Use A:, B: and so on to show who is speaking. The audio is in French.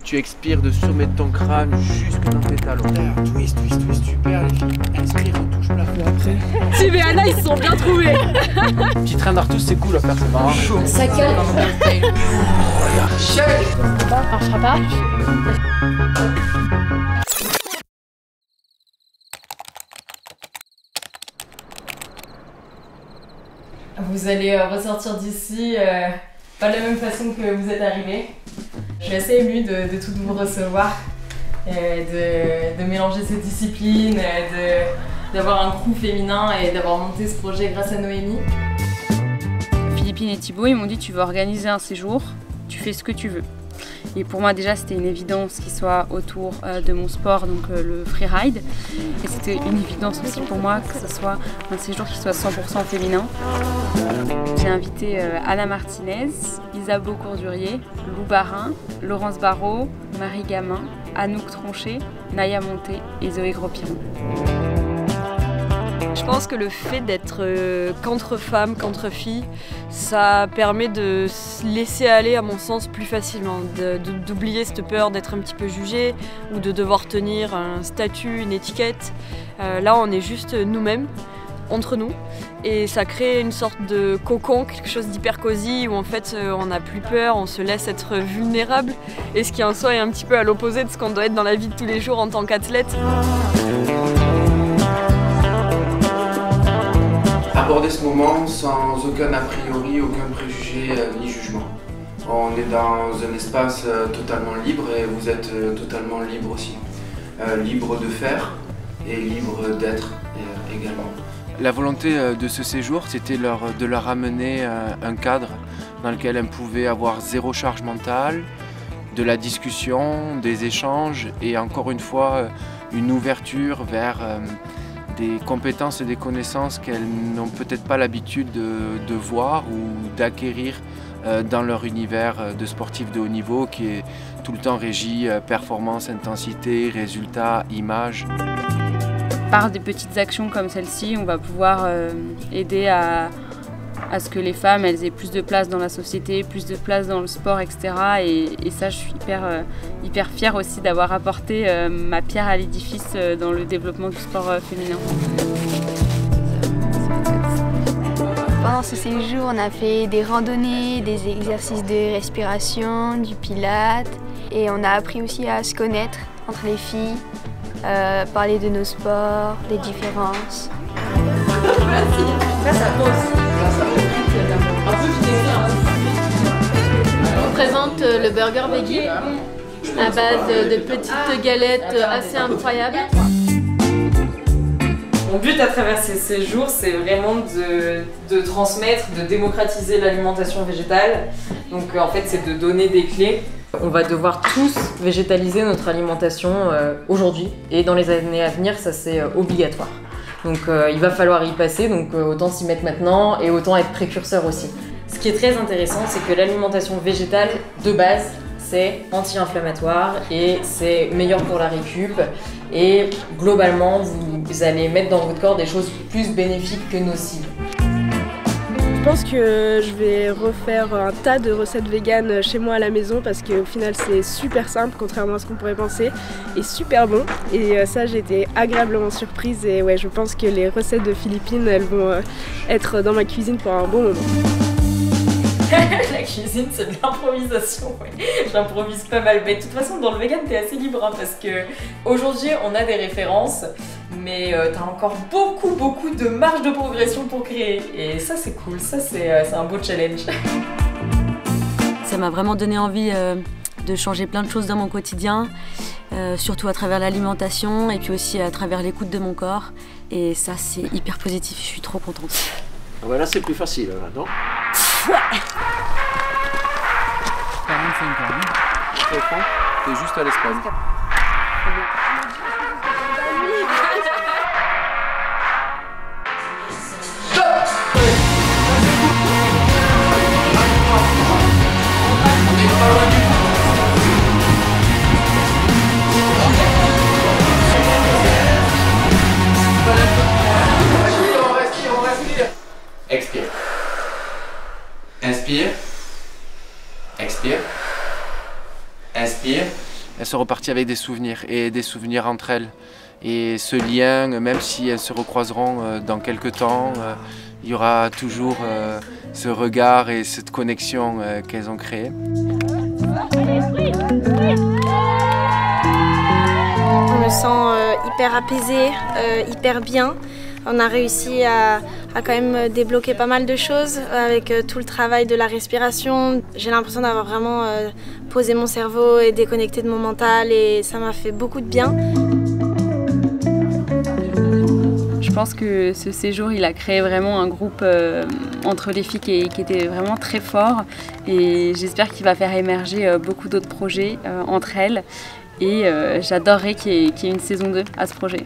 A: Tu expires de sommet de ton crâne jusque dans tes talons.
B: Twist, super les filles. Inspire, touche plafond après.
C: Tim et Anna, ils se sont bien trouvés.
A: Petit train d'Artus, c'est cool à faire, c'est marrant. Chaud.
C: Ça calme. Ça marchera pas.
D: Vous allez ressortir d'ici pas de la même façon que vous êtes arrivés. Je suis assez émue de tout vous recevoir, de mélanger ces disciplines, d'avoir un crew féminin et d'avoir monté ce projet grâce à Noémie.
E: Philippine et Thibaut, ils m'ont dit tu veux organiser un séjour, tu fais ce que tu veux. Et pour moi déjà c'était une évidence qu'il soit autour de mon sport, donc le freeride. Et c'était une évidence aussi pour moi que ce soit un séjour qui soit 100% féminin. J'ai invité Anna Martinez, Isabeau Courdurier, Lou Barin, Laurence Barrault, Marie Gamin, Anouk Tronchet, Naya Monté et Zoé Gros-Piron.
C: Je pense que le fait d'être qu'entre femmes, qu'entre filles, ça permet de se laisser aller, à mon sens, plus facilement, d'oublier cette peur d'être un petit peu jugée ou de devoir tenir un statut, une étiquette. Là, on est juste nous-mêmes, entre nous, et ça crée une sorte de cocon, quelque chose d'hyper cosy où en fait on n'a plus peur, on se laisse être vulnérable, et ce qui en soi est un petit peu à l'opposé de ce qu'on doit être dans la vie de tous les jours en tant qu'athlète.
F: Aborder ce moment sans aucun a priori, aucun préjugé ni jugement. On est dans un espace totalement libre et vous êtes totalement libre aussi. Libre de faire et libre d'être également.
A: La volonté de ce séjour, c'était de leur amener un cadre dans lequel elles pouvaient avoir zéro charge mentale, de la discussion, des échanges et encore une fois une ouverture vers des compétences et des connaissances qu'elles n'ont peut-être pas l'habitude de voir ou d'acquérir dans leur univers de sportif de haut niveau qui est tout le temps régi performance, intensité, résultats, images.
E: Par des petites actions comme celle-ci, on va pouvoir aider à ce que les femmes elles aient plus de place dans la société, plus de place dans le sport, etc. Et ça, je suis hyper fière aussi d'avoir apporté ma pierre à l'édifice dans le développement du sport féminin.
G: Pendant ce séjour, on a fait des randonnées, des exercices de respiration, du pilates, et on a appris aussi à se connaître entre les filles, parler de nos sports, des différences.
D: On présente le burger veggie à base de petites galettes assez incroyables.
H: Mon but à travers ces séjours, c'est vraiment de transmettre, de démocratiser l'alimentation végétale. Donc en fait, c'est de donner des clés. On va devoir tous végétaliser notre alimentation aujourd'hui et dans les années à venir, ça c'est obligatoire. Donc il va falloir y passer, donc autant s'y mettre maintenant et autant être précurseur aussi. Ce qui est très intéressant, c'est que l'alimentation végétale de base, c'est anti-inflammatoire et c'est meilleur pour la récup. Et globalement, vous allez mettre dans votre corps des choses plus bénéfiques que nocives.
C: Je pense que je vais refaire un tas de recettes véganes chez moi à la maison parce qu'au final c'est super simple contrairement à ce qu'on pourrait penser et super bon, et ça j'ai été agréablement surprise, et ouais, je pense que les recettes de Philippine elles vont être dans ma cuisine pour un bon moment.
H: La cuisine, c'est de l'improvisation, ouais. J'improvise pas mal, mais de toute façon dans le vegan t'es assez libre hein, parce que aujourd'hui on a des références, mais t'as encore beaucoup de marge de progression pour créer, et ça c'est cool, ça c'est un beau challenge.
I: Ça m'a vraiment donné envie de changer plein de choses dans mon quotidien, surtout à travers l'alimentation et puis aussi à travers l'écoute de mon corps, et ça c'est hyper positif, je suis trop contente.
B: Ah bah là c'est plus facile, là, non?
I: Ouais.
A: 45 ans. T'es juste à l'Espagne.
F: On respire. Expire. Inspire. Expire. Inspire.
A: elles sont reparties avec des souvenirs et des souvenirs entre elles. Et ce lien, même si elles se recroiseront dans quelques temps, il y aura toujours ce regard et cette connexion qu'elles ont créée.
J: On me sent hyper apaisée, hyper bien. On a réussi à quand même débloquer pas mal de choses avec tout le travail de la respiration. J'ai l'impression d'avoir vraiment posé mon cerveau et déconnecté de mon mental et ça m'a fait beaucoup de bien.
E: Je pense que ce séjour, il a créé vraiment un groupe entre les filles qui était vraiment très fort et j'espère qu'il va faire émerger beaucoup d'autres projets entre elles et j'adorerais qu'il y ait une saison 2 à ce projet.